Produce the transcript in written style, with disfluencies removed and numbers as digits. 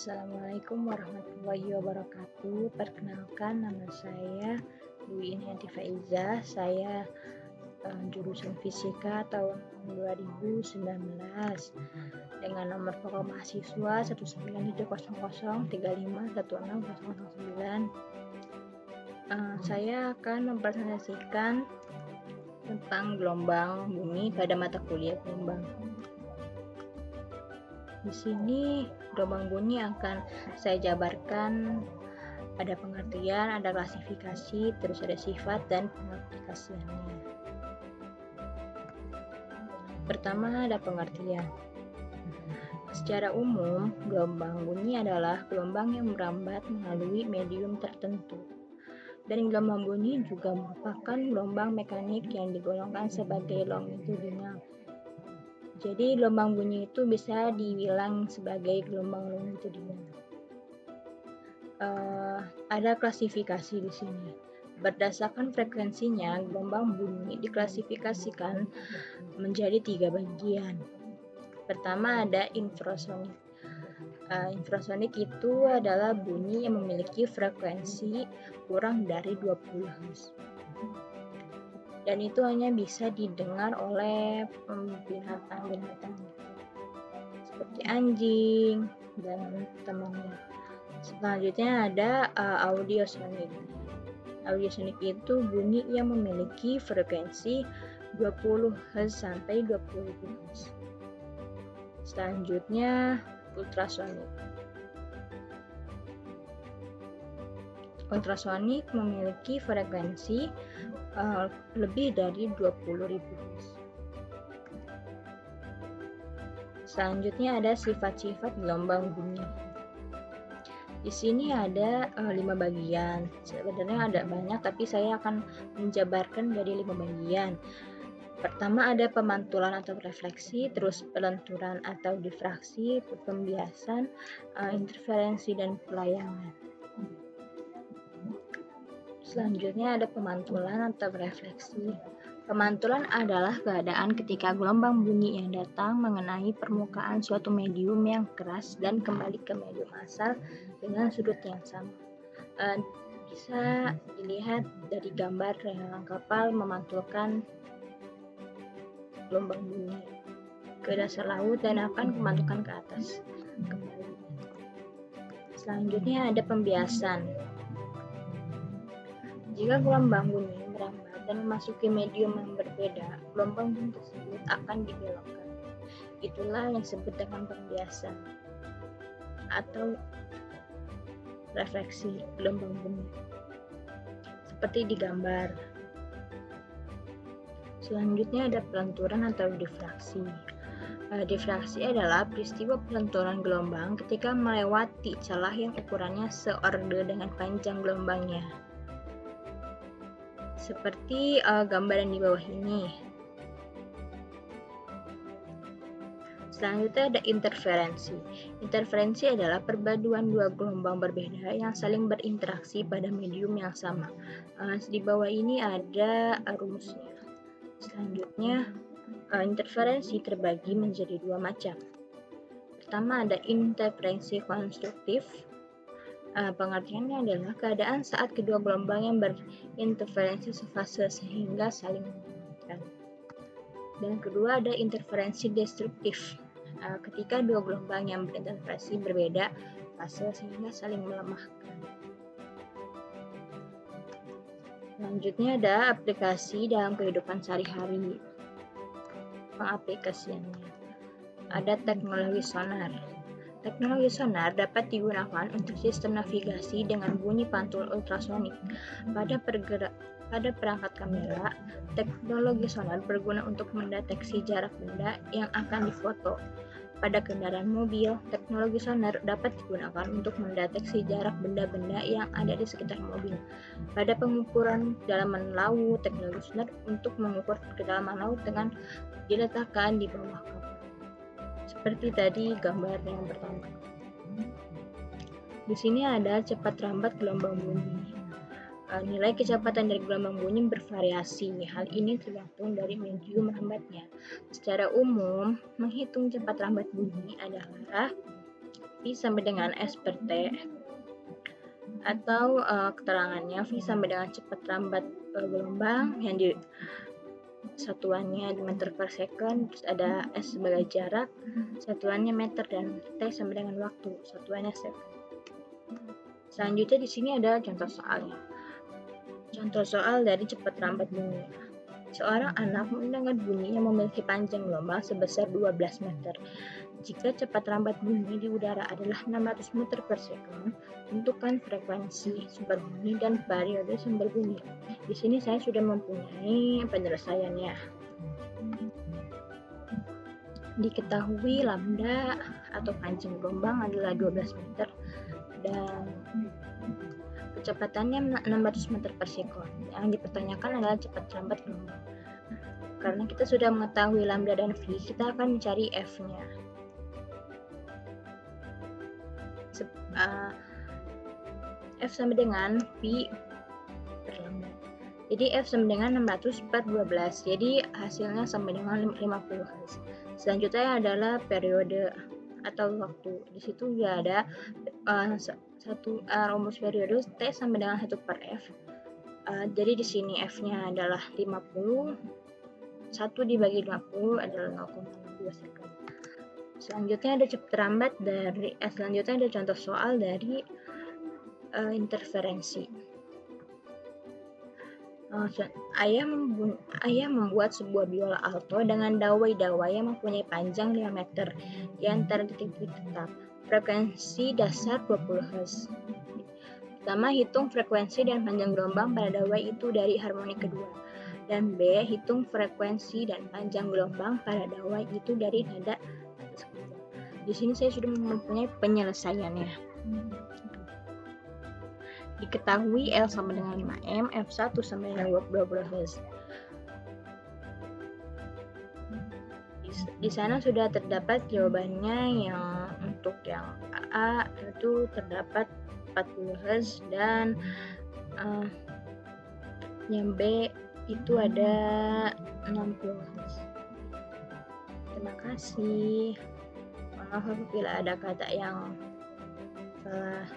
Assalamualaikum warahmatullahi wabarakatuh. Perkenalkan, nama saya Dwi Inianti Faiza. Saya jurusan Fisika tahun 2019 dengan nomor pokok mahasiswa 1970035161009. Saya akan mempresentasikan tentang gelombang bumi pada mata kuliah gelombang. Di sini gelombang bunyi akan saya jabarkan, ada pengertian, ada klasifikasi, terus ada sifat dan pengaplikasiannya. Pertama ada pengertian. Secara umum, gelombang bunyi adalah gelombang yang merambat melalui medium tertentu. Dan gelombang bunyi juga merupakan gelombang mekanik yang digolongkan sebagai longitudinal. Jadi gelombang bunyi itu bisa dibilang sebagai gelombang longitudinal. Ada klasifikasi di sini. Berdasarkan frekuensinya, gelombang bunyi diklasifikasikan menjadi 3 bagian. Pertama ada infrasonik. Infrasonik itu adalah bunyi yang memiliki frekuensi kurang dari 20 Hz. Dan itu hanya bisa didengar oleh binatang-binatang seperti anjing dan temannya. Selanjutnya ada audiosonik. Audiosonik itu bunyi yang memiliki frekuensi 20 Hz sampai 20 Hz. Selanjutnya ultrasonik. Ultrasonik memiliki frekuensi lebih dari 20.000 Hz. Selanjutnya ada sifat-sifat gelombang bunyi. Di sini ada 5 bagian. Sebenarnya ada banyak, tapi saya akan menjabarkan dari 5 bagian. Pertama ada pemantulan atau refleksi, terus pelenturan atau difraksi, pembiasan, interferensi dan pelayangan. Selanjutnya ada pemantulan atau refleksi. Pemantulan adalah keadaan ketika gelombang bunyi yang datang mengenai permukaan suatu medium yang keras dan kembali ke medium asal dengan sudut yang sama. Bisa dilihat dari gambar yang kapal memantulkan gelombang bunyi ke dasar laut dan akan memantulkan ke atas kembali. Selanjutnya ada pembiasan. Jika gelombang bunyi merambat dan memasuki medium yang berbeda, gelombang bunyi tersebut akan dibelokkan. Itulah yang disebut dengan pembiasan atau refleksi gelombang bunyi, seperti di gambar. Selanjutnya ada pelenturan atau difraksi. Difraksi adalah peristiwa pelenturan gelombang ketika melewati celah yang ukurannya seorde dengan panjang gelombangnya. Seperti gambaran di bawah ini. Selanjutnya ada interferensi. Interferensi adalah perpaduan dua gelombang berbeda yang saling berinteraksi pada medium yang sama. Di bawah ini ada rumusnya. Selanjutnya, interferensi terbagi menjadi 2 macam. Pertama ada interferensi konstruktif. Pengertiannya adalah keadaan saat kedua gelombang yang berinterferensi sefase sehingga saling menguatkan. Dan kedua ada interferensi destruktif. Ketika dua gelombang yang berinterferensi berbeda fase sehingga saling melemahkan. Selanjutnya ada aplikasi dalam kehidupan sehari-hari. Pengaplikasiannya ada teknologi sonar. Teknologi sonar dapat digunakan untuk sistem navigasi dengan bunyi pantul ultrasonik. Pada perangkat kamera, teknologi sonar berguna untuk mendeteksi jarak benda yang akan difoto. Pada kendaraan mobil, teknologi sonar dapat digunakan untuk mendeteksi jarak benda-benda yang ada di sekitar mobil. Pada pengukuran kedalaman laut, teknologi sonar untuk mengukur kedalaman laut dengan diletakkan di bawah kapal. Seperti tadi gambar yang pertama. Di sini ada cepat lambat gelombang bunyi. Nilai kecepatan dari gelombang bunyi bervariasi. Hal ini tergantung dari medium lambatnya. Secara umum, menghitung cepat lambat bunyi adalah V sampai dengan S per T, atau keterangannya V sampai dengan cepat lambat gelombang yang di satuannya di meter per second, terus ada S sebagai jarak, satuannya meter, dan T sampai dengan waktu, satuannya second. Selanjutnya di sini ada contoh soalnya. Contoh soal dari cepat lambat bunyi. Seorang anak mendengar bunyi yang memiliki panjang gelombang sebesar 12 meter. Jika cepat lambat bunyi di udara adalah 600 meter per second, tentukan frekuensi sumber bunyi dan periode sumber bunyi. Di sini saya sudah mempunyai penyelesaiannya. Diketahui lambda atau panjang gelombang adalah 12 meter dan kecepatannya 600 meter per second. Yang dipertanyakan adalah cepat lambat gelombang. Karena kita sudah mengetahui lambda dan V, kita akan mencari F-nya. F sama dengan V per lambda. Jadi F sama dengan 600 per 12. Jadi hasilnya sama dengan 50 Hz. Selanjutnya adalah periode atau waktu. Di situ juga ada rumus periode T sama dengan 1 per F. Jadi di sini F-nya adalah 50. 1 dibagi 50 adalah 0,2 second. Selanjutnya ada cepat lambat dari selanjutnya ada contoh soal dari interferensi. Ayah membuat sebuah biola alto dengan dawai-dawai yang mempunyai panjang 5 meter di antara titik-titik tetap. Frekuensi dasar 20 Hz. Pertama, hitung frekuensi dan panjang gelombang pada dawai itu dari harmonik kedua. Dan B, hitung frekuensi dan panjang gelombang pada dawai itu dari nada atas ke bawah. Di sini saya sudah mempunyai penyelesaiannya. Diketahui L sama dengan 5M, F1 sama dengan 20 Hz. Di sana sudah terdapat jawabannya. Yang untuk yang A itu terdapat 40 Hz dan yang B itu ada 60 Hz. Terima kasih. Maaf apabila ada kata yang salah.